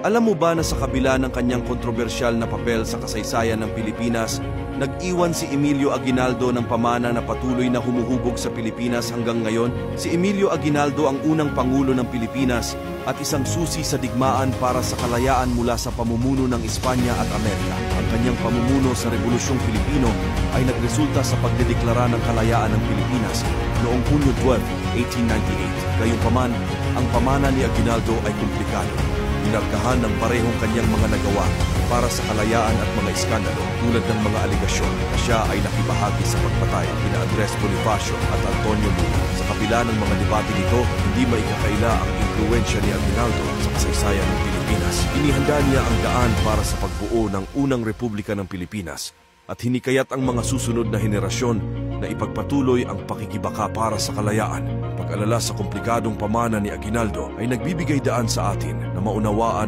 Alam mo ba na sa kabila ng kanyang kontrobersyal na papel sa kasaysayan ng Pilipinas, nag-iwan si Emilio Aguinaldo ng pamana na patuloy na humuhubog sa Pilipinas hanggang ngayon? Si Emilio Aguinaldo ang unang pangulo ng Pilipinas at isang susi sa digmaan para sa kalayaan mula sa pamumuno ng Espanya at Amerika. Ang kanyang pamumuno sa Rebolusyong Pilipino ay nagresulta sa pagdedeklara ng kalayaan ng Pilipinas noong Hunyo 12, 1898. Gayunpaman, ang pamana ni Aguinaldo ay komplikado. Inarkahan ng parehong kanyang mga nagawa para sa kalayaan at mga iskandalo tulad ng mga aligasyon na siya ay nakibahagi sa pagpatay kina Andres Bonifacio at Antonio Luna. Sa kabila ng mga debate nito, hindi maikakaila ang impluwensya ni Aguinaldo sa kasaysayan ng Pilipinas. Inihanda niya ang daan para sa pagbuo ng unang Republika ng Pilipinas at hinikayat ang mga susunod na henerasyon na ipagpatuloy ang pakikibaka para sa kalayaan. Pag-alala sa komplikadong pamana ni Aguinaldo ay nagbibigay daan sa atin na maunawaan